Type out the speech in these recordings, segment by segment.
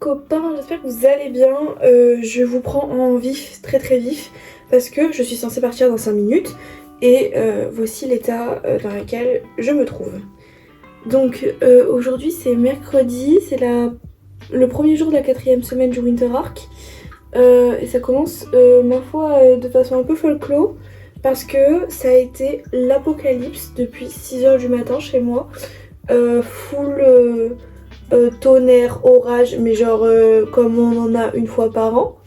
copains, j'espère que vous allez bien. Je vous prends en vif, très très vif, parce que je suis censée partir dans 5 minutes et voici l'état dans lequel je me trouve. Donc aujourd'hui c'est mercredi, c'est le premier jour de la 4e semaine du Winter Arc et ça commence ma foi de façon un peu folklore parce que ça a été l'apocalypse depuis 6h du matin chez moi. Full tonnerre, orage, mais genre comme on en a une fois par an.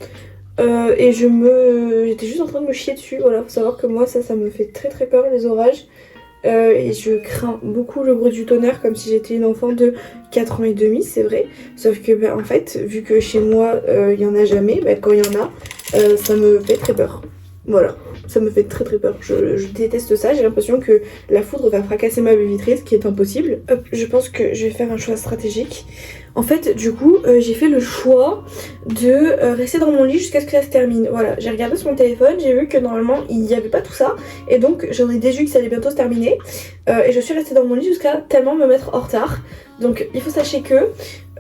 Et j'étais juste en train de me chier dessus. Voilà, faut savoir que moi ça me fait très très peur les orages. Et je crains beaucoup le bruit du tonnerre comme si j'étais une enfant de 4 ans et demi, c'est vrai. Sauf que en fait, vu que chez moi il y en a jamais, quand il y en a, ça me fait très peur. Voilà, ça me fait très très peur. Je déteste ça, j'ai l'impression que la foudre va fracasser ma baie vitrée, ce qui est impossible. Hop, je pense que je vais faire un choix stratégique. En fait, du coup, j'ai fait le choix de rester dans mon lit jusqu'à ce que ça se termine. Voilà, j'ai regardé sur mon téléphone, j'ai vu que normalement il n'y avait pas tout ça. Et donc j'en ai déduit que ça allait bientôt se terminer. Et je suis restée dans mon lit jusqu'à tellement me mettre en retard. Donc il faut sachez que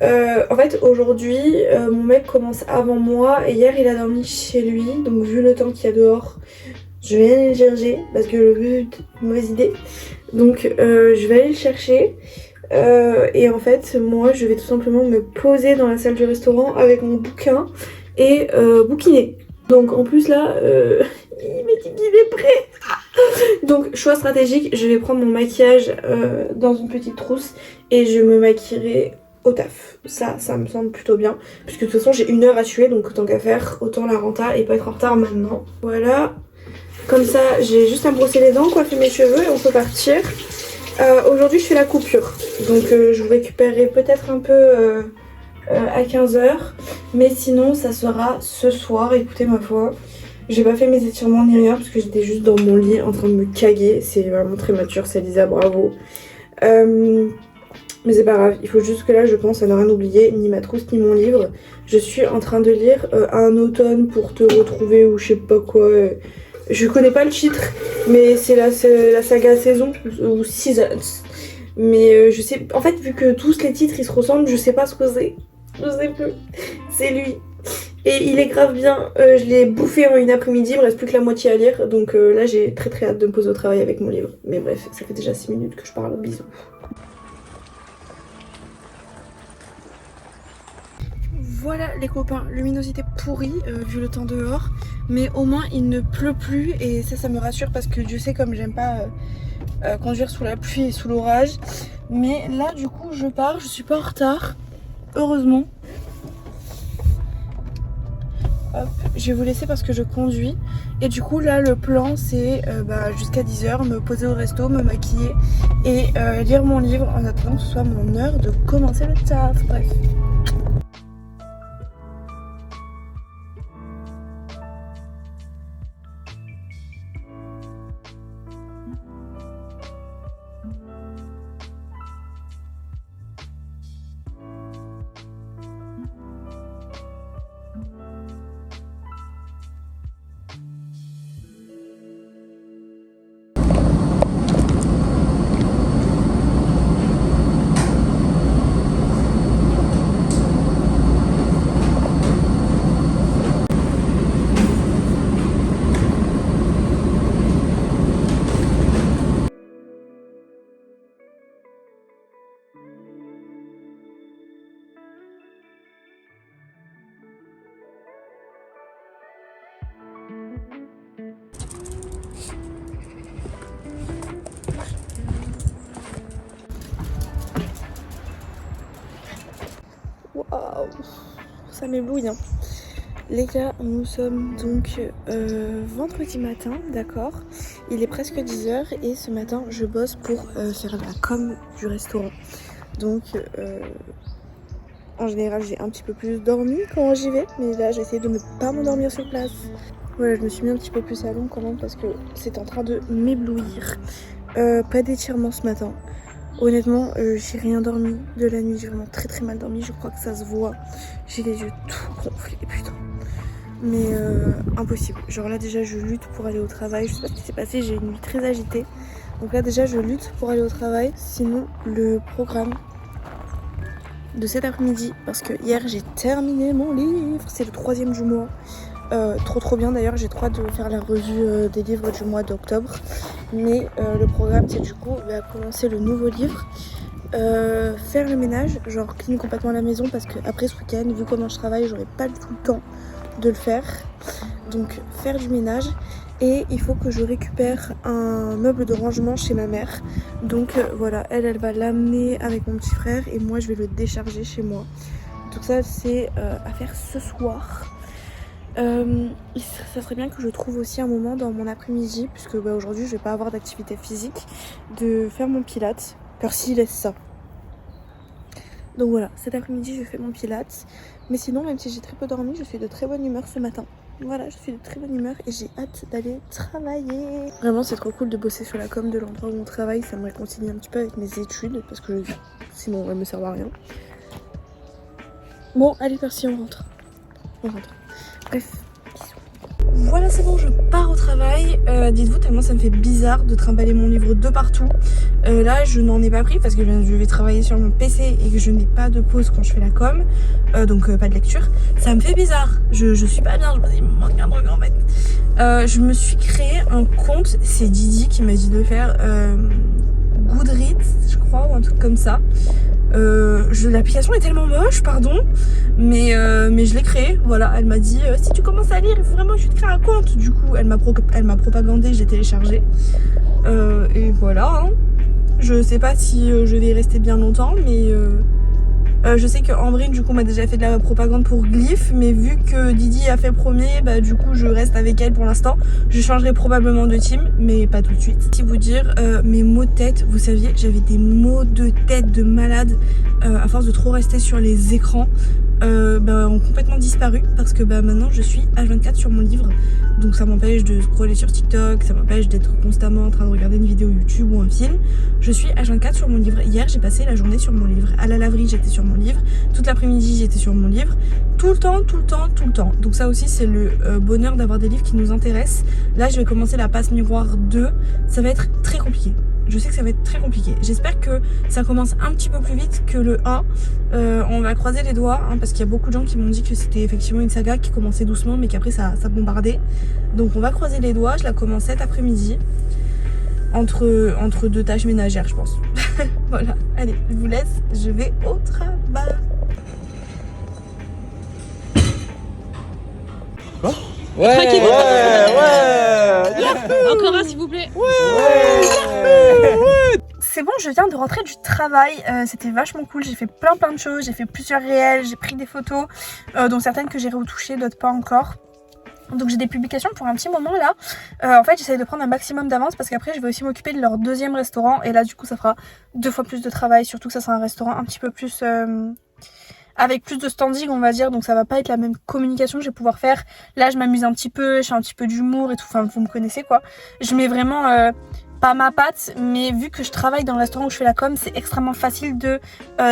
en fait aujourd'hui mon mec commence avant moi et hier il a dormi chez lui, donc vu le temps qu'il y a dehors je vais aller le chercher parce que le but, mauvaise idée, donc je vais aller le chercher et en fait moi je vais tout simplement me poser dans la salle du restaurant avec mon bouquin et bouquiner. Donc en plus là il m'a dit qu'il est prêt. Donc choix stratégique, je vais prendre mon maquillage dans une petite trousse et je me maquillerai au taf. Ça me semble plutôt bien. Puisque de toute façon j'ai 1 heure à tuer, donc autant qu'à faire, autant la renta et pas être en retard maintenant. Voilà. Comme ça j'ai juste à me brosser les dents, coiffer mes cheveux et on peut partir. Aujourd'hui je fais la coupure. Donc je vous récupérerai peut-être un peu à 15h. Mais sinon ça sera ce soir, écoutez ma foi. J'ai pas fait mes étirements ni rien parce que j'étais juste dans mon lit en train de me caguer. C'est vraiment très mature, c'est Lisa, bravo. Mais c'est pas grave, il faut juste que là je pense à ne rien oublier, ni ma trousse ni mon livre. Je suis en train de lire Un automne pour te retrouver ou je sais pas quoi. Je connais pas le titre, mais c'est la saga saison ou seasons. Mais je sais, en fait vu que tous les titres ils se ressemblent, je sais pas ce que c'est. Je sais plus, c'est lui. Et il est grave bien, je l'ai bouffé en une après-midi, il me reste plus que la moitié à lire. Donc là j'ai très très hâte de me poser au travail avec mon livre. Mais bref, ça fait déjà 6 minutes que je parle, bisous. Voilà les copains, luminosité pourrie vu le temps dehors. Mais au moins il ne pleut plus et ça me rassure parce que Dieu sait comme j'aime pas conduire sous la pluie et sous l'orage. Mais là du coup je pars, je suis pas en retard, heureusement. Hop, je vais vous laisser parce que je conduis. Et du coup là le plan c'est jusqu'à 10h me poser au resto, me maquiller et lire mon livre en attendant que ce soit mon heure de commencer le taf. Bref. Waouh, ça m'éblouit hein. Les gars, nous sommes donc vendredi matin, d'accord. Il est presque 10h et ce matin je bosse pour faire la com du restaurant. Donc en général j'ai un petit peu plus dormi quand j'y vais, mais là j'ai essayé de ne pas m'endormir sur place. Voilà, je me suis mis un petit peu plus à l'ombre quand même parce que c'est en train de m'éblouir. Pas d'étirement ce matin. Honnêtement, j'ai rien dormi de la nuit, j'ai vraiment très très mal dormi, je crois que ça se voit. J'ai les yeux tout gonflés, putain. Mais impossible. Genre là déjà je lutte pour aller au travail, je sais pas ce qui s'est passé, j'ai une nuit très agitée. Donc là déjà je lutte pour aller au travail, sinon le programme de cet après-midi parce que hier j'ai terminé mon livre, c'est le 3e du mois. Trop bien d'ailleurs, j'ai trop hâte de faire la revue des livres du mois d'octobre. Mais le programme c'est du coup va commencer le nouveau livre. Faire le ménage, genre clean complètement la maison parce que après ce week-end, vu comment je travaille, j'aurai pas du tout le temps de le faire. Donc faire du ménage. Et il faut que je récupère un meuble de rangement chez ma mère. Donc voilà, elle va l'amener avec mon petit frère et moi je vais le décharger chez moi. Donc ça c'est à faire ce soir. Ça serait bien que je trouve aussi un moment dans mon après-midi, puisque aujourd'hui je vais pas avoir d'activité physique, de faire mon pilates. Percy laisse ça. Donc voilà, cet après-midi je fais mon pilates. Mais sinon, même si j'ai très peu dormi, je suis de très bonne humeur ce matin. Voilà, je suis de très bonne humeur et j'ai hâte d'aller travailler. Vraiment, c'est trop cool de bosser sur la com de l'endroit où on travaille. Ça me réconcilie un petit peu avec mes études parce que sinon, elles me servent à rien. Bon, allez, Percy, on rentre. Bref, bisous. Voilà, c'est bon, je pars au travail. Dites-vous, tellement ça me fait bizarre de trimballer mon livre de partout. Là, je n'en ai pas pris parce que je vais travailler sur mon PC et que je n'ai pas de pause quand je fais la com. Donc pas de lecture. Ça me fait bizarre. Je suis pas bien, je me dis, il me manque un truc en fait. Je me suis créé un compte, c'est Didi qui m'a dit de faire Goodreads, je crois, ou un truc comme ça. L'application est tellement moche, pardon, mais je l'ai créée, voilà, elle m'a dit si tu commences à lire, il faut vraiment que tu te crées un compte. Du coup, elle m'a propagandé, j'ai téléchargé. Et voilà, hein. Je sais pas si je vais y rester bien longtemps, mais je sais que Ambrine du coup m'a déjà fait de la propagande pour Glyph, mais vu que Didi a fait le premier, bah du coup je reste avec elle pour l'instant. Je changerai probablement de team, mais pas tout de suite. Si vous dire mes maux de tête, vous saviez, j'avais des maux de tête de malade à force de trop rester sur les écrans. Ont complètement disparu parce que maintenant je suis H24 sur mon livre, donc ça m'empêche de scroller sur TikTok, ça m'empêche d'être constamment en train de regarder une vidéo YouTube ou un film. Je suis H24 sur mon livre. Hier j'ai passé la journée sur mon livre, à la laverie j'étais sur mon livre, toute l'après-midi j'étais sur mon livre, tout le temps. Donc ça aussi c'est le bonheur d'avoir des livres qui nous intéressent. Là je vais commencer la passe miroir 2, ça va être très compliqué. Je sais que ça va être très compliqué. J'espère que ça commence un petit peu plus vite que le 1. On va croiser les doigts hein, parce qu'il y a beaucoup de gens qui m'ont dit que c'était effectivement une saga qui commençait doucement mais qu'après ça bombardait. Donc on va croiser les doigts. Je la commence cet après-midi entre 2 tâches ménagères je pense. Voilà, allez, je vous laisse. Je vais au travail. Ouais. Encore un s'il vous plaît. C'est bon, je viens de rentrer du travail, c'était vachement cool, j'ai fait plein de choses, j'ai fait plusieurs réels, j'ai pris des photos, dont certaines que j'ai retouchées, d'autres pas encore. Donc j'ai des publications pour un petit moment là. En fait j'essaie de prendre un maximum d'avance parce qu'après je vais aussi m'occuper de leur 2e restaurant et là du coup ça fera 2 fois plus de travail, surtout que ça sera un restaurant un petit peu plus... avec plus de standing on va dire, donc ça va pas être la même communication que je vais pouvoir faire. Là je m'amuse un petit peu, je fais un petit peu d'humour et tout, enfin vous me connaissez quoi. Je mets vraiment pas ma patte, mais vu que je travaille dans le restaurant où je fais la com, c'est extrêmement facile de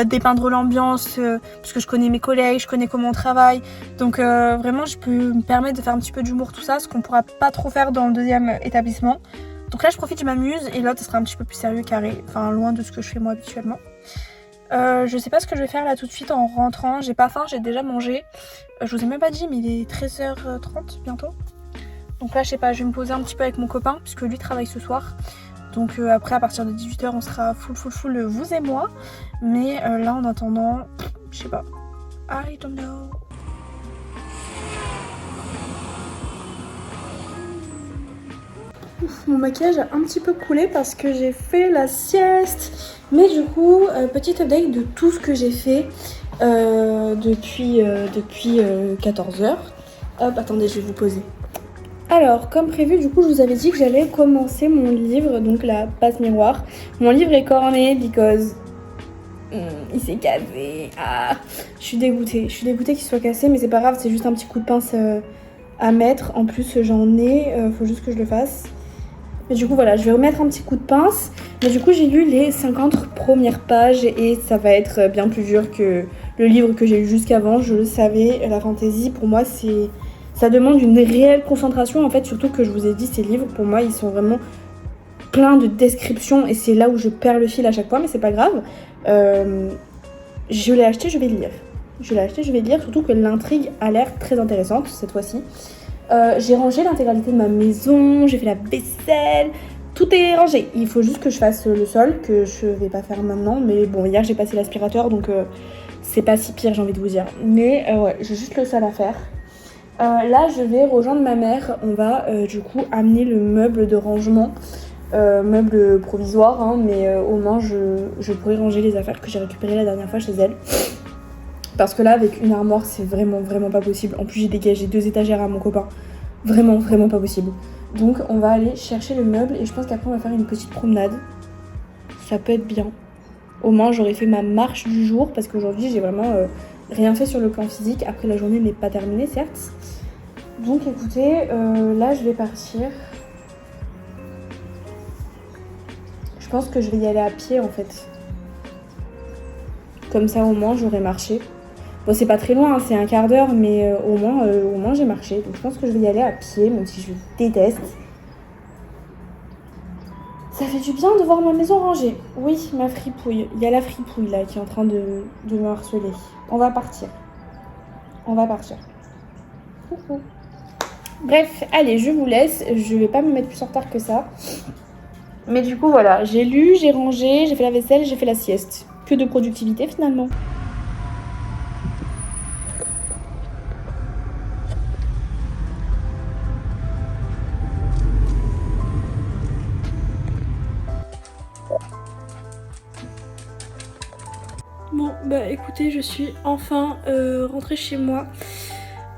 dépeindre l'ambiance, parce que je connais mes collègues, je connais comment on travaille, donc vraiment je peux me permettre de faire un petit peu d'humour tout ça, ce qu'on pourra pas trop faire dans le 2e établissement. Donc là je profite, je m'amuse, et l'autre ça sera un petit peu plus sérieux, carré, enfin loin de ce que je fais moi habituellement. Je sais pas ce que je vais faire là tout de suite en rentrant, j'ai pas faim, j'ai déjà mangé. Je vous ai même pas dit mais il est 13h30 bientôt. Donc là je sais pas, je vais me poser un petit peu avec mon copain puisque lui travaille ce soir. Donc après à partir de 18h on sera full vous et moi. Mais là en attendant, je sais pas, I don't know. Mon maquillage a un petit peu coulé parce que j'ai fait la sieste. Mais du coup, petit update de tout ce que j'ai fait depuis 14h. Hop, attendez, je vais vous poser. Alors, comme prévu, du coup, je vous avais dit que j'allais commencer mon livre, donc la passe miroir. Mon livre est corné because il s'est cassé. Ah, je suis dégoûtée qu'il soit cassé, mais c'est pas grave, c'est juste un petit coup de pince à mettre. En plus, j'en ai, faut juste que je le fasse. Mais du coup voilà, je vais remettre un petit coup de pince. Mais du coup j'ai lu les 50 premières pages et ça va être bien plus dur que le livre que j'ai lu jusqu'avant. Je le savais, la fantasy pour moi ça demande une réelle concentration en fait. Surtout que je vous ai dit, ces livres pour moi ils sont vraiment pleins de descriptions et c'est là où je perds le fil à chaque fois, mais c'est pas grave. Je l'ai acheté, je vais lire. Je l'ai acheté, je vais lire, surtout que l'intrigue a l'air très intéressante cette fois-ci. J'ai rangé l'intégralité de ma maison, j'ai fait la vaisselle, tout est rangé. Il faut juste que je fasse le sol, que je vais pas faire maintenant, mais bon, hier j'ai passé l'aspirateur, donc c'est pas si pire, j'ai envie de vous dire. Mais ouais, j'ai juste le sol à faire. Là, je vais rejoindre ma mère, on va du coup amener le meuble de rangement, meuble provisoire, hein, mais au moins je pourrai ranger les affaires que j'ai récupérées la dernière fois chez elle. Parce que là, avec une armoire, c'est vraiment pas possible. En plus, j'ai dégagé 2 étagères à mon copain. Vraiment pas possible. Donc, on va aller chercher le meuble et je pense qu'après, on va faire une petite promenade. Ça peut être bien. Au moins, j'aurai fait ma marche du jour parce qu'aujourd'hui, j'ai vraiment rien fait sur le plan physique. Après, la journée n'est pas terminée, certes. Donc, écoutez, là, je vais partir. Je pense que je vais y aller à pied, en fait. Comme ça, au moins, j'aurai marché. Bon, c'est pas très loin, hein, c'est un quart d'heure, mais au moins j'ai marché. Donc je pense que je vais y aller à pied, même si je déteste. Ça fait du bien de voir ma maison rangée. Oui, ma fripouille. Il y a la fripouille là qui est en train de me harceler. On va partir. Coucou. Bref, allez, je vous laisse. Je vais pas me mettre plus en retard que ça. Mais du coup, voilà, j'ai lu, j'ai rangé, j'ai fait la vaisselle, j'ai fait la sieste. Que de productivité finalement. Bon, bah écoutez, je suis enfin rentrée chez moi.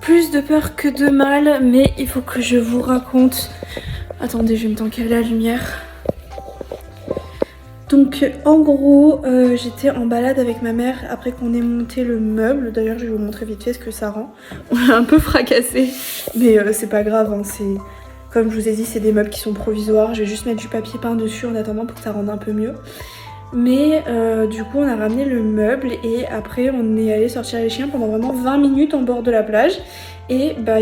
Plus de peur que de mal, mais il faut que je vous raconte. Attendez, je vais me tanker la lumière. Donc en gros, j'étais en balade avec ma mère après qu'on ait monté le meuble. D'ailleurs, je vais vous montrer vite fait ce que ça rend. On l'a un peu fracassé, mais c'est pas grave, hein, c'est... Comme je vous ai dit, c'est des meubles qui sont provisoires. Je vais juste mettre du papier peint dessus en attendant pour que ça rende un peu mieux. Mais du coup on a ramené le meuble et après on est allé sortir les chiens pendant vraiment 20 minutes en bord de la plage. Et bah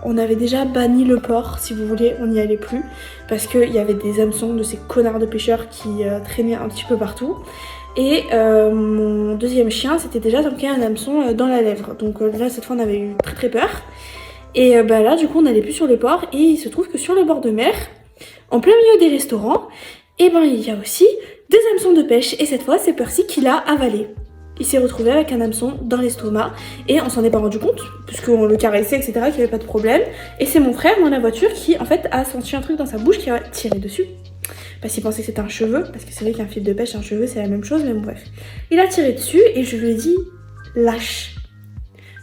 on avait déjà banni le port, si vous voulez, on n'y allait plus. Parce qu'il y avait des hameçons de ces connards de pêcheurs qui traînaient un petit peu partout. Et mon deuxième chien s'était déjà tanké un hameçon dans la lèvre. Donc là cette fois on avait eu très peur. Et bah là du coup on n'allait plus sur le port et il se trouve que sur le bord de mer, en plein milieu des restaurants, et ben il y a aussi des hameçons de pêche et cette fois c'est Percy qui l'a avalé. Il s'est retrouvé avec un hameçon dans l'estomac et on s'en est pas rendu compte puisqu'on le caressait etc, qu'il n'y avait pas de problème. Et c'est mon frère dans la voiture qui en fait a senti un truc dans sa bouche qui a tiré dessus. Parce qu'il pensait que c'était un cheveu, parce que c'est vrai qu'un fil de pêche et un cheveu c'est la même chose, mais bon bref. Il a tiré dessus et je lui ai dit lâche.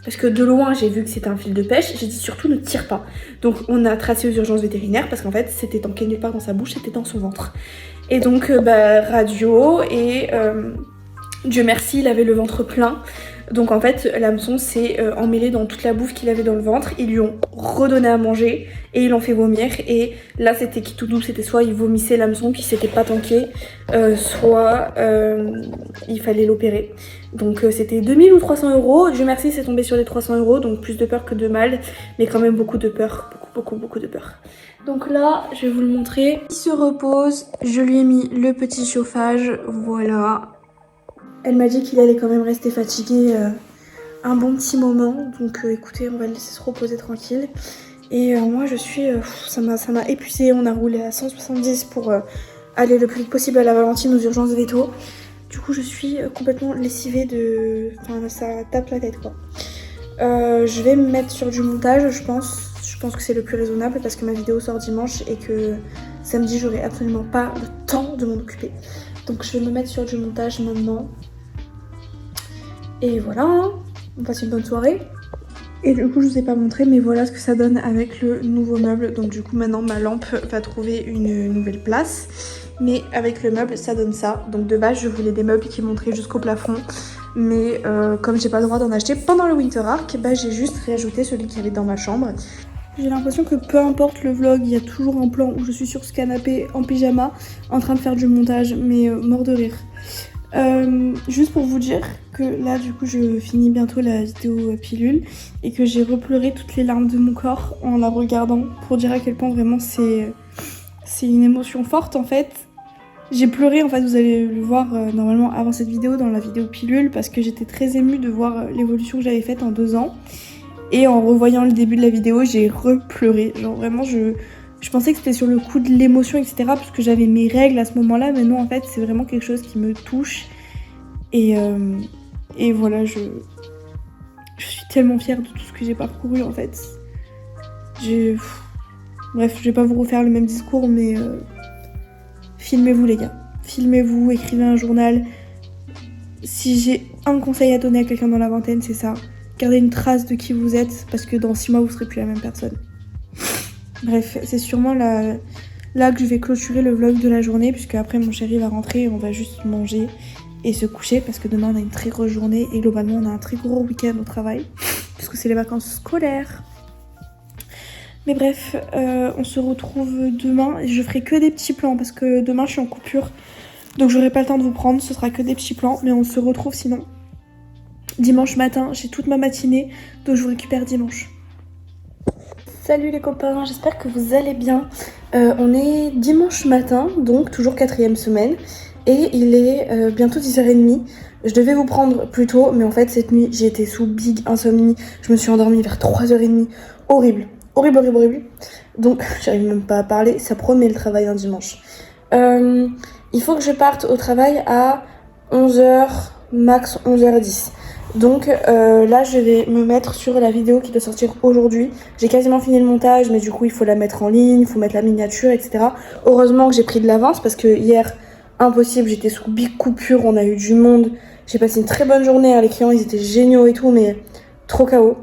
Parce que de loin j'ai vu que c'était un fil de pêche, j'ai dit surtout ne tire pas. Donc on a tracé aux urgences vétérinaires parce qu'en fait c'était tanké nulle part dans sa bouche, c'était dans son ventre. Et donc radio et Dieu merci il avait le ventre plein. Donc en fait l'hameçon s'est emmêlé dans toute la bouffe qu'il avait dans le ventre. Ils lui ont redonné à manger et ils l'ont fait vomir. Et là c'était qui tout doux, c'était soit il vomissait l'hameçon qui s'était pas tanké, soit il fallait l'opérer. Donc c'était 2000 ou 300 euros. Dieu merci c'est tombé sur les 300 euros. Donc plus de peur que de mal. Mais quand même beaucoup de peur. Beaucoup de peur. Donc là je vais vous le montrer. Il se repose. Je lui ai mis le petit chauffage. Voilà. Elle m'a dit qu'il allait quand même rester fatigué un bon petit moment. Donc écoutez, on va le laisser se reposer tranquille. Et moi je suis... ça m'a épuisée. On a roulé à 170 pour aller le plus vite possible à la Valentine aux urgences véto. Du coup je suis complètement lessivée de... Enfin ça tape la tête quoi. Je vais me mettre sur du montage je pense. Je pense que c'est le plus raisonnable parce que ma vidéo sort dimanche et que samedi j'aurai absolument pas le temps de m'en occuper. Donc je vais me mettre sur du montage maintenant. Et voilà, hein. On passe une bonne soirée. Et du coup je vous ai pas montré mais voilà ce que ça donne avec le nouveau meuble. Donc du coup maintenant ma lampe va trouver une nouvelle place. Mais avec le meuble ça donne ça. Donc de base je voulais des meubles qui montraient jusqu'au plafond. Mais comme j'ai pas le droit d'en acheter pendant le Winter Arc, bah j'ai juste réajouté celui qui avait dans ma chambre. J'ai l'impression que peu importe le vlog, il y a toujours un plan où je suis sur ce canapé en pyjama en train de faire du montage, mais mort de rire. Juste pour vous dire que là du coup je finis bientôt la vidéo pilule et que j'ai repleuré toutes les larmes de mon corps en la regardant pour dire à quel point vraiment c'est une émotion forte en fait. J'ai pleuré, en fait, vous allez le voir normalement avant cette vidéo, dans la vidéo pilule, parce que j'étais très émue de voir l'évolution que j'avais faite en 2 ans. Et en revoyant le début de la vidéo, j'ai repleuré. Genre vraiment, je pensais que c'était sur le coup de l'émotion, etc. Parce que j'avais mes règles à ce moment-là. Mais non, en fait, c'est vraiment quelque chose qui me touche. Et voilà, je suis tellement fière de tout ce que j'ai parcouru, en fait. Bref, je vais pas vous refaire le même discours, mais filmez-vous, les gars. Filmez-vous, écrivez un journal. Si j'ai un conseil à donner à quelqu'un dans la vingtaine, c'est ça. Gardez une trace de qui vous êtes, parce que dans 6 mois, vous serez plus la même personne. Bref, c'est sûrement là que je vais clôturer le vlog de la journée, puisque après mon chéri va rentrer et on va juste manger et se coucher, parce que demain on a une très grosse journée et globalement on a un très gros week-end au travail, puisque c'est les vacances scolaires. Mais bref, on se retrouve demain. Je ferai que des petits plans, parce que demain je suis en coupure, donc j'aurai pas le temps de vous prendre, ce sera que des petits plans, mais on se retrouve sinon dimanche matin. J'ai toute ma matinée, donc je vous récupère dimanche. Salut les copains, j'espère que vous allez bien. On est dimanche matin, donc toujours 4e semaine, et il est bientôt 10h30. Je devais vous prendre plus tôt, mais en fait cette nuit j'ai été sous big insomnie. Je me suis endormie vers 3h30, horrible. Donc j'arrive même pas à parler, ça promet le travail un dimanche. Il faut que je parte au travail à 11h, max 11h10. Donc là je vais me mettre sur la vidéo qui doit sortir aujourd'hui. J'ai quasiment fini le montage, mais du coup il faut la mettre en ligne, il faut mettre la miniature, etc. Heureusement que j'ai pris de l'avance, parce que hier, impossible, j'étais sous big coupure, on a eu du monde. J'ai passé une très bonne journée, les clients ils étaient géniaux et tout, mais trop KO.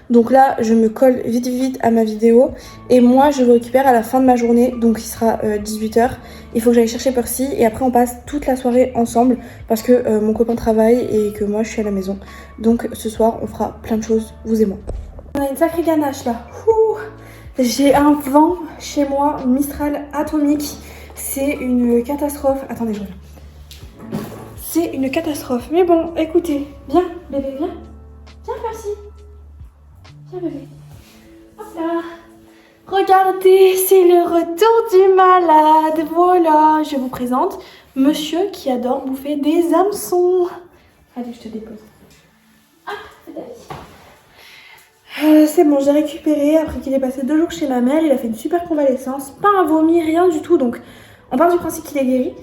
Donc là je me colle vite à ma vidéo, et moi je vous récupère à la fin de ma journée, donc il sera 18h. Il faut que j'aille chercher Percy, et après on passe toute la soirée ensemble, parce que mon copain travaille et que moi je suis à la maison. Donc ce soir on fera plein de choses, vous et moi. On a une sacrée ganache là. J'ai un vent chez moi, Mistral atomique. C'est une catastrophe. Attendez, je reviens. C'est une catastrophe. Mais bon, écoutez, viens bébé, viens. Viens Percy. Viens bébé. Hop là. Regardez, c'est le retour du malade. Voilà, je vous présente monsieur qui adore bouffer des hameçons. Allez, je te dépose. Hop, c'est la vie. C'est bon, j'ai récupéré après qu'il ait passé 2 jours chez ma mère. Il a fait une super convalescence, pas un vomi, rien du tout. Donc, on part du principe qu'il est guéri.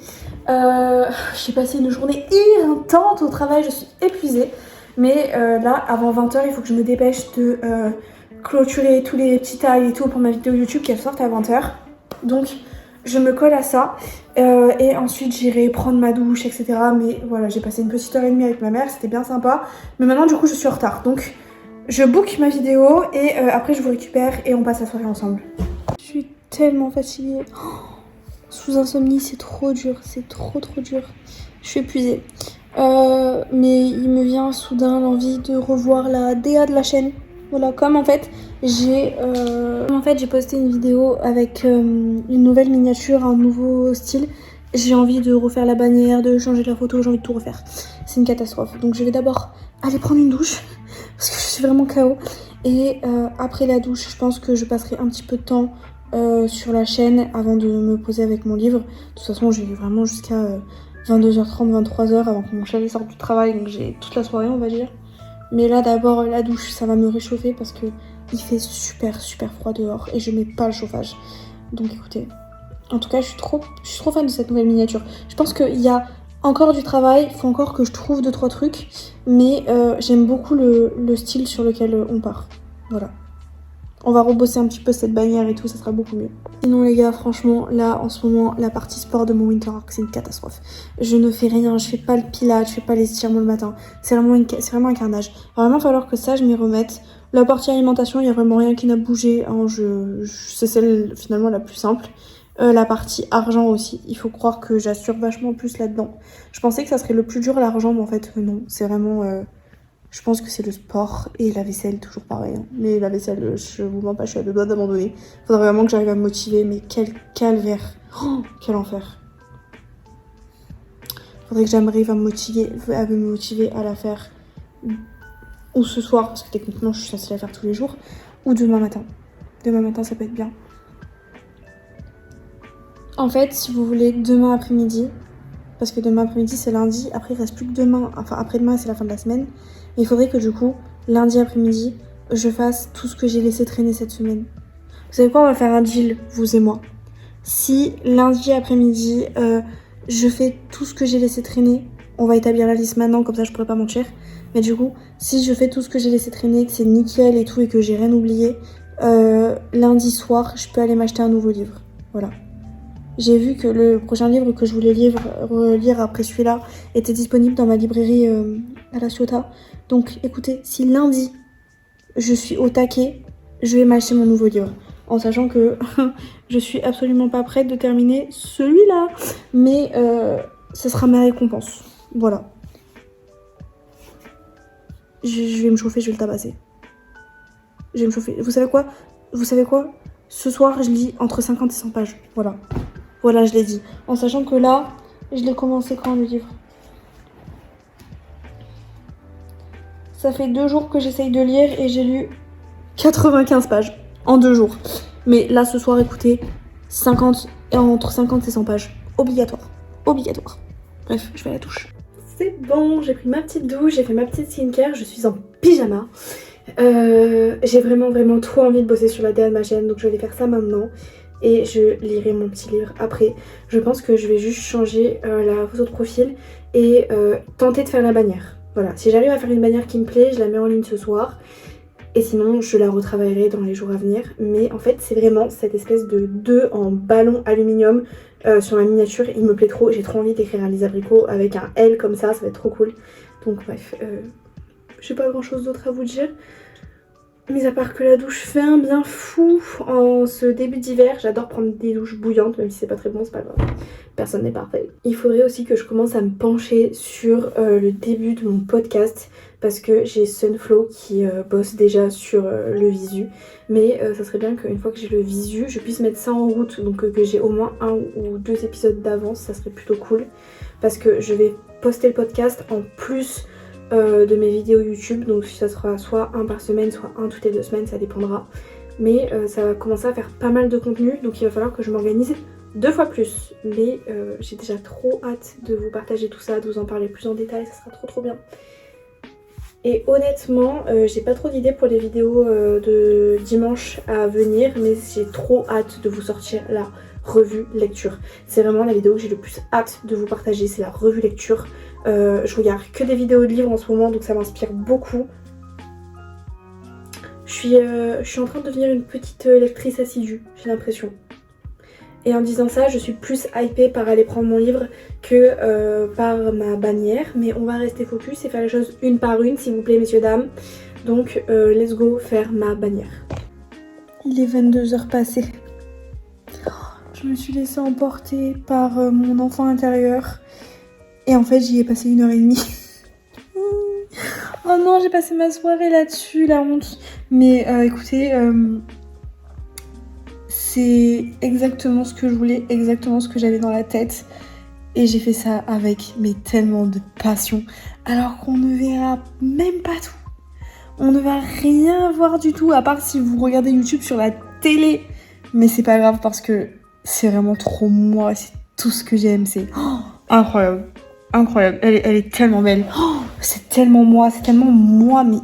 J'ai passé une journée intense au travail, je suis épuisée. Mais là, avant 20h, il faut que je me dépêche de clôturer tous les petits tags et tout pour ma vidéo YouTube qu'elle sorte à 20h. Donc je me colle à ça et ensuite j'irai prendre ma douche, etc. Mais voilà, j'ai passé une petite heure et demie avec ma mère, c'était bien sympa. Mais maintenant du coup je suis en retard, donc je book ma vidéo et après je vous récupère et on passe la soirée ensemble. Je suis tellement fatiguée. Sous insomnie, c'est trop dur, c'est trop dur. Je suis épuisée. Mais il me vient soudain l'envie de revoir la DA de la chaîne. Voilà, comme en fait j'ai posté une vidéo avec une nouvelle miniature, un nouveau style. J'ai envie de refaire la bannière, de changer la photo, j'ai envie de tout refaire. C'est une catastrophe. Donc je vais d'abord aller prendre une douche parce que je suis vraiment KO. Et après la douche, je pense que je passerai un petit peu de temps sur la chaîne avant de me poser avec mon livre. De toute façon, j'ai vraiment jusqu'à 22h30, 23h avant que mon chéri sorte du travail, donc j'ai toute la soirée on va dire. Mais là d'abord la douche, ça va me réchauffer parce que il fait super froid dehors et je mets pas le chauffage. Donc écoutez, en tout cas je suis trop fan de cette nouvelle miniature. Je pense qu'il y a encore du travail, il faut encore que je trouve 2-3 trucs, mais j'aime beaucoup le style sur lequel on part. Voilà. On va rebosser un petit peu cette bannière et tout, ça sera beaucoup mieux. Sinon les gars, franchement, là en ce moment, la partie sport de mon Winter Arc, c'est une catastrophe. Je ne fais rien, je fais pas le pilates, je fais pas les étirements le matin. C'est vraiment un carnage. Il va vraiment falloir que ça, je m'y remette. La partie alimentation, il y a vraiment rien qui n'a bougé. Hein. C'est celle finalement la plus simple. La partie argent aussi, il faut croire que j'assure vachement plus là-dedans. Je pensais que ça serait le plus dur l'argent, mais en fait non, c'est vraiment... Je pense que c'est le sport et la vaisselle, toujours pareil. Hein. Mais la vaisselle, je vous mens pas, je suis à 2 doigts d'abandonner. Faudrait vraiment que j'arrive à me motiver, mais quel calvaire. Oh, quel enfer. Faudrait que j'arrive à me motiver à la faire ou ce soir, parce que techniquement je suis censée la faire tous les jours, ou demain matin. Demain matin ça peut être bien. En fait, si vous voulez, demain après-midi, parce que demain après-midi c'est lundi, après il reste plus que demain, enfin après-demain c'est la fin de la semaine, mais il faudrait que du coup, lundi après-midi, je fasse tout ce que j'ai laissé traîner cette semaine. Vous savez quoi, on va faire un deal, vous et moi. Si lundi après-midi, je fais tout ce que j'ai laissé traîner, on va établir la liste maintenant, comme ça je pourrais pas mentir. Mais du coup, si je fais tout ce que j'ai laissé traîner, que c'est nickel et tout, et que j'ai rien oublié, lundi soir, je peux aller m'acheter un nouveau livre. Voilà. J'ai vu que le prochain livre que je voulais relire après celui-là était disponible dans ma librairie à La Ciotat. Donc écoutez, si lundi, je suis au taquet, je vais m'acheter mon nouveau livre. En sachant que je suis absolument pas prête de terminer celui-là. Mais ce sera ma récompense. Voilà. Je vais me chauffer, je vais le tabasser. Je vais me chauffer. Vous savez quoi? Ce soir, je lis entre 50 et 100 pages. Voilà. Voilà, je l'ai dit. En sachant que là, je l'ai commencé quand, le livre? Ça fait 2 jours que j'essaye de lire et j'ai lu 95 pages en 2 jours. Mais là, ce soir, écoutez, entre 50 et 100 pages. Obligatoire. Obligatoire. Bref, je vais à la douche. C'est bon, j'ai pris ma petite douche, j'ai fait ma petite skincare, je suis en pyjama. J'ai vraiment trop envie de bosser sur la DA de ma chaîne, donc je vais faire ça maintenant. Et je lirai mon petit livre après. Je pense que je vais juste changer la photo de profil et tenter de faire la bannière. Voilà, si j'arrive à faire une bannière qui me plaît, je la mets en ligne ce soir. Et sinon, je la retravaillerai dans les jours à venir. Mais en fait, c'est vraiment cette espèce de 2 en ballon aluminium sur ma miniature. Il me plaît trop, j'ai trop envie d'écrire un Lise Abricot avec un L comme ça va être trop cool. Donc bref, j'ai pas grand chose d'autre à vous dire. Mis à part que la douche fait un bien fou en ce début d'hiver. J'adore prendre des douches bouillantes, même si c'est pas très bon, c'est pas grave. Personne n'est parfait. Il faudrait aussi que je commence à me pencher sur le début de mon podcast. Parce que j'ai Sunflow qui bosse déjà sur le visu. Mais ça serait bien qu'une fois que j'ai le visu, je puisse mettre ça en route. Donc que j'ai au moins 1 ou 2 épisodes d'avance, ça serait plutôt cool. Parce que je vais poster le podcast en plus de mes vidéos YouTube, donc ça sera soit 1 par semaine, soit 1 toutes les 2 semaines, ça dépendra. Mais ça va commencer à faire pas mal de contenu, donc il va falloir que je m'organise 2 fois plus. Mais j'ai déjà trop hâte de vous partager tout ça, de vous en parler plus en détail, ça sera trop bien. Et honnêtement, j'ai pas trop d'idées pour les vidéos de dimanche à venir, mais j'ai trop hâte de vous sortir la revue lecture. C'est vraiment la vidéo que j'ai le plus hâte de vous partager, c'est la revue lecture. Je regarde que des vidéos de livres en ce moment, donc ça m'inspire beaucoup. Je suis en train de devenir une petite lectrice assidue, j'ai l'impression. Et en disant ça, je suis plus hypée par aller prendre mon livre que par ma bannière. Mais on va rester focus et faire les choses une par une, s'il vous plaît, messieurs, dames. Donc, let's go faire ma bannière. Il est 22h passé. Je me suis laissée emporter par mon enfant intérieur. Et en fait, j'y ai passé 1h30. Oh non, j'ai passé ma soirée là-dessus, la honte. Mais écoutez... c'est exactement ce que je voulais, exactement ce que j'avais dans la tête. Et j'ai fait ça avec tellement de passion. Alors qu'on ne verra même pas tout. On ne va rien voir du tout, à part si vous regardez YouTube sur la télé. Mais c'est pas grave parce que c'est vraiment trop moi. C'est tout ce que j'aime. C'est incroyable. Incroyable. Elle est tellement belle. C'est tellement moi, mais...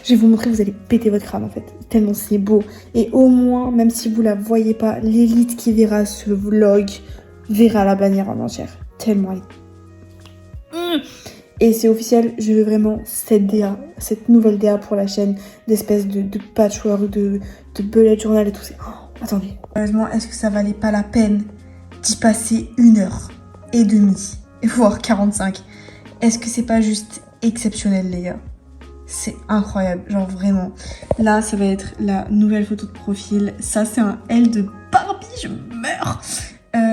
Je vais vous montrer, vous allez péter votre crâne en fait, tellement c'est beau. Et au moins, même si vous la voyez pas, l'élite qui verra ce vlog verra la bannière en entière. Tellement elle. Et c'est officiel, je veux vraiment cette DA, cette nouvelle DA pour la chaîne, d'espèce de patchwork, de bullet journal et tout ça. Attendez. Heureusement, est-ce que ça valait pas la peine d'y passer 1h30, voire 45? Est-ce que c'est pas juste exceptionnel les gars? C'est incroyable, genre vraiment. Là, ça va être la nouvelle photo de profil. Ça, c'est un L de Barbie, je meurs.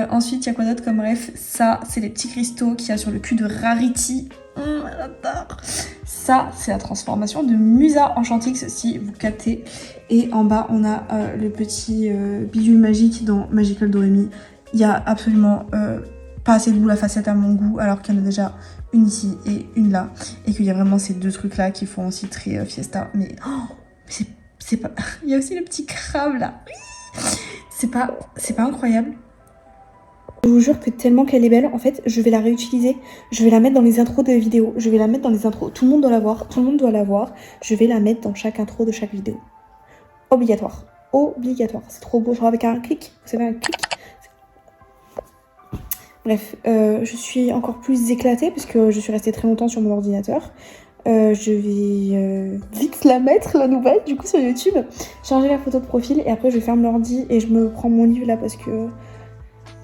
Ensuite, il y a quoi d'autre comme ref? Ça, c'est les petits cristaux qu'il y a sur le cul de Rarity. J'adore. Ça, c'est la transformation de Musa Enchantix, si vous captez. Et en bas, on a le petit bidule magique dans Magical Doremi. Il y a absolument pas assez de boule à facettes à mon goût, alors qu'il y en a déjà une ici et une là, et qu'il y a vraiment ces 2 trucs là qui font aussi très fiesta, mais c'est pas... Il y a aussi le petit crabe là, c'est pas incroyable. Je vous jure que tellement qu'elle est belle, en fait, je vais la réutiliser. Je vais la mettre dans les intros de vidéos. Je vais la mettre dans les intros. Tout le monde doit la voir. Tout le monde doit la voir. Je vais la mettre dans chaque intro de chaque vidéo. Obligatoire. Obligatoire. C'est trop beau. Genre avec un clic. Vous savez, un clic. Bref, je suis encore plus éclatée parce que je suis restée très longtemps sur mon ordinateur. Je vais vite la mettre, la nouvelle, du coup, sur YouTube. Changer la photo de profil et après je ferme l'ordi et je me prends mon livre là parce que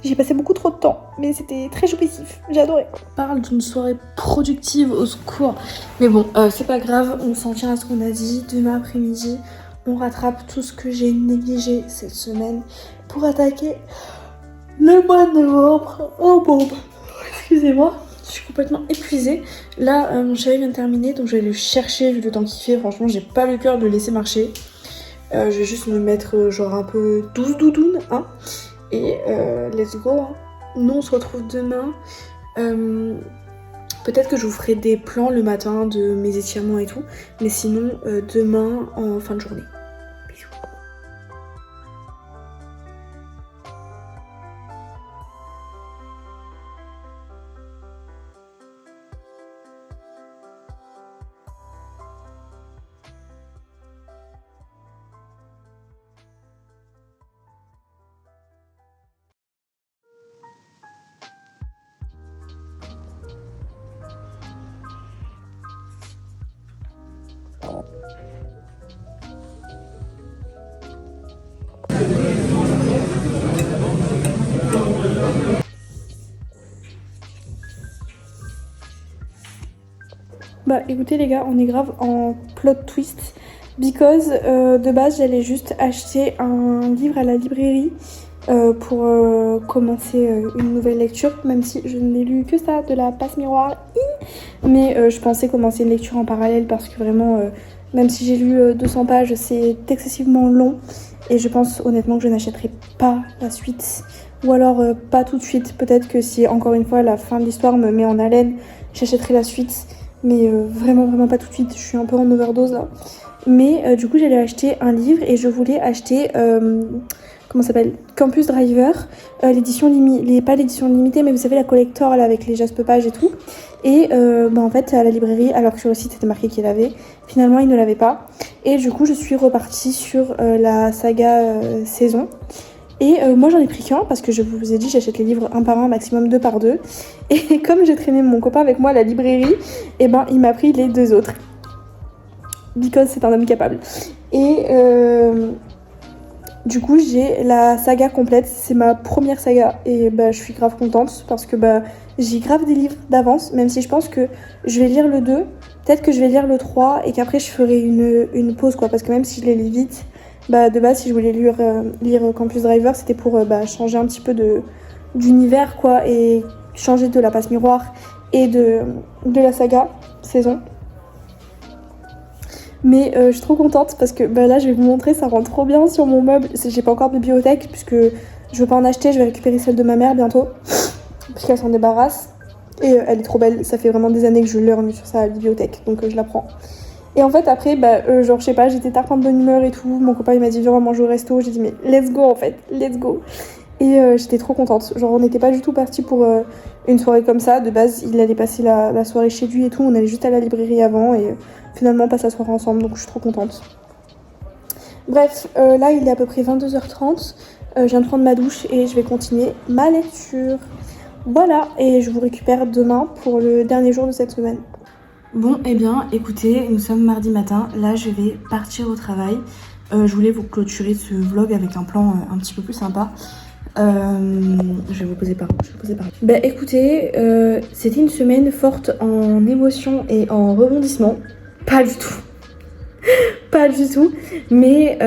j'ai passé beaucoup trop de temps. Mais c'était très jouissif, j'ai adoré. On parle d'une soirée productive, au secours. Mais bon, c'est pas grave, on s'en tient à ce qu'on a dit. Demain après-midi, on rattrape tout ce que j'ai négligé cette semaine pour attaquer le mois de novembre. Oh bon, excusez-moi. Je suis complètement épuisée. Là, mon chéri vient de terminer, donc je vais le chercher vu le temps qu'il fait. Franchement, j'ai pas le cœur de le laisser marcher. Je vais juste me mettre genre un peu douce doudoune, hein. Et let's go. Hein. Nous, on se retrouve demain. Peut-être que je vous ferai des plans le matin de mes étirements et tout. Mais sinon, demain en fin de journée. Bisous. Bah écoutez les gars, on est grave en plot twist because de base j'allais juste acheter un livre à la librairie pour commencer une nouvelle lecture, même si je n'ai lu que ça, de la passe miroir. Mais je pensais commencer une lecture en parallèle parce que vraiment, même si j'ai lu 200 pages, c'est excessivement long et je pense honnêtement que je n'achèterai pas la suite. Ou alors pas tout de suite, peut-être que si encore une fois la fin de l'histoire me met en haleine, j'achèterai la suite. Mais vraiment pas tout de suite, je suis un peu en overdose là. Mais du coup j'allais acheter un livre et je voulais acheter, comment ça s'appelle, Campus Driver, l'édition limitée, pas l'édition limitée mais vous savez la collector là avec les jaspe pages et tout. Et en fait à la librairie, alors que sur le site c'était marqué qu'il l'avait, finalement il ne l'avait pas. Et du coup je suis repartie sur la saga saison. Et moi j'en ai pris qu'un parce que je vous ai dit j'achète les livres un par un, maximum deux par deux. Et comme j'ai traîné mon copain avec moi à la librairie, et ben il m'a pris les deux autres. Because c'est un homme capable. Et du coup j'ai la saga complète, c'est ma première saga. Et bah je suis grave contente parce que bah j'ai grave des livres d'avance, même si je pense que je vais lire le 2, peut-être que je vais lire le 3 et qu'après je ferai une pause quoi. Parce que même si je les lis vite, bah de base si je voulais lire Campus Driver c'était pour changer un petit peu d'univers quoi et changer de la passe miroir et de la saga saison. Mais je suis trop contente parce que là je vais vous montrer, ça rend trop bien sur mon meuble. J'ai pas encore de bibliothèque puisque je veux pas en acheter, je vais récupérer celle de ma mère bientôt puisqu'elle s'en débarrasse. Et elle est trop belle, ça fait vraiment des années que je lorgne sur sa bibliothèque donc je la prends. Et en fait après genre je sais pas, j'étais tarpin de bonne humeur et tout, mon copain il m'a dit viens on va manger au resto, j'ai dit mais let's go en fait, let's go. Et j'étais trop contente, genre on n'était pas du tout parti pour une soirée comme ça, de base il allait passer la soirée chez lui et tout, on allait juste à la librairie avant et finalement on passe la soirée ensemble donc je suis trop contente. Bref, là il est à peu près 22h30, je viens de prendre ma douche et je vais continuer ma lecture. Voilà, et je vous récupère demain pour le dernier jour de cette semaine. Bon, eh bien, écoutez, nous sommes mardi matin. Là, je vais partir au travail. Je voulais vous clôturer ce vlog avec un plan un petit peu plus sympa. Je vais vous poser par là. Bah écoutez, c'était une semaine forte en émotions et en rebondissements. Pas du tout. Pas du tout. Mais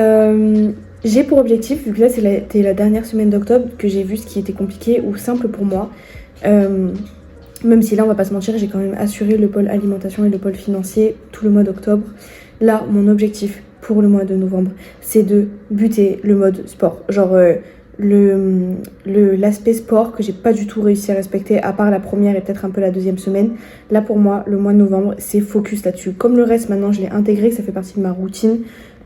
j'ai pour objectif, vu que là c'était la dernière semaine d'octobre, que j'ai vu ce qui était compliqué ou simple pour moi. Même si là on va pas se mentir, j'ai quand même assuré le pôle alimentation et le pôle financier tout le mois d'octobre. Là mon objectif pour le mois de novembre c'est de buter le mode sport. Genre l'aspect sport que j'ai pas du tout réussi à respecter à part la première et peut-être un peu la deuxième semaine. Là pour moi le mois de novembre c'est focus là-dessus. Comme le reste maintenant je l'ai intégré, ça fait partie de ma routine.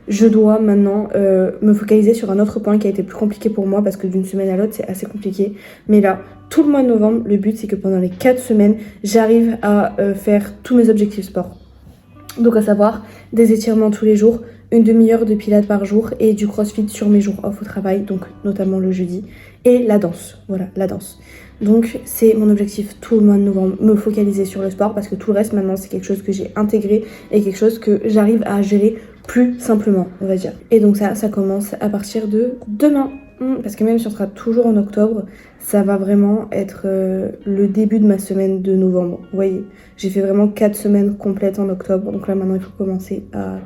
je dois maintenant me focaliser sur un autre point qui a été plus compliqué pour moi parce que d'une semaine à l'autre c'est assez compliqué. Mais là, tout le mois de novembre, le but c'est que pendant les 4 semaines, j'arrive à faire tous mes objectifs sport. Donc à savoir des étirements tous les jours, une demi-heure de pilates par jour et du crossfit sur mes jours off au travail, donc notamment le jeudi, et la danse, voilà, la danse. Donc c'est mon objectif tout le mois de novembre, me focaliser sur le sport parce que tout le reste maintenant c'est quelque chose que j'ai intégré et quelque chose que j'arrive à gérer plus simplement, on va dire. Et donc ça commence à partir de demain. Parce que même si on sera toujours en octobre, ça va vraiment être le début de ma semaine de novembre. Vous voyez, j'ai fait vraiment 4 semaines complètes en octobre. Donc là maintenant il faut commencer à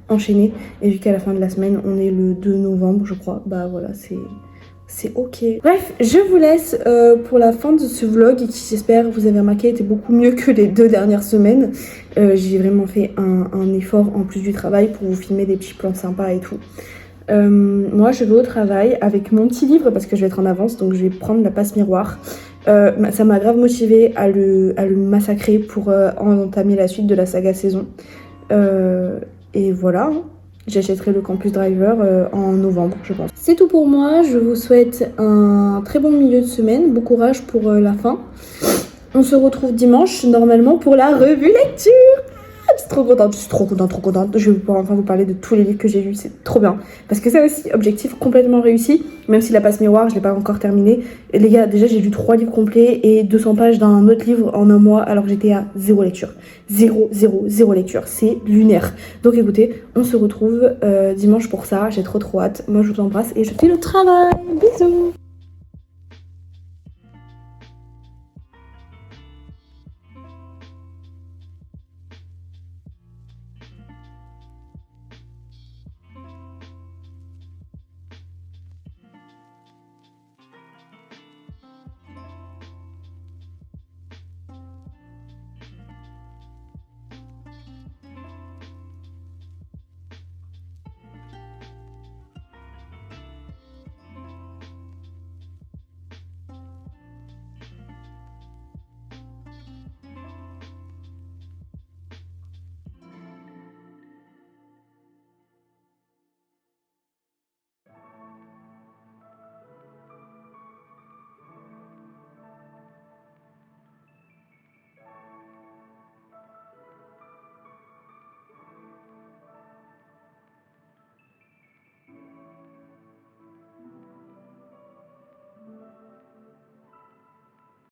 enchaîner. Et vu qu'à la fin de la semaine on est le 2 novembre je crois, bah voilà c'est ok. Bref, je vous laisse pour la fin de ce vlog qui, j'espère, vous avez remarqué, était beaucoup mieux que les 2 dernières semaines. J'ai vraiment fait un effort en plus du travail pour vous filmer des petits plans sympas et tout. Moi, je vais au travail avec mon petit livre parce que je vais être en avance, donc je vais prendre la passe miroir. Ça m'a grave motivée à le massacrer pour entamer la suite de la saga saison. Et voilà. J'achèterai le Campus Driver en novembre, je pense. C'est tout pour moi. Je vous souhaite un très bon milieu de semaine. Bon courage pour la fin. On se retrouve dimanche, normalement, pour la revue lecture. Je suis trop contente. Je vais pouvoir enfin vous parler de tous les livres que j'ai lus. C'est trop bien. Parce que c'est aussi objectif complètement réussi. Même si la passe miroir, je l'ai pas encore terminée. Et les gars, déjà, j'ai lu 3 livres complets et 200 pages d'un autre livre en un mois alors que j'étais à 0 lecture. 0 lecture. C'est lunaire. Donc écoutez, on se retrouve dimanche pour ça. J'ai trop hâte. Moi, je vous embrasse et je fais le travail. Bisous.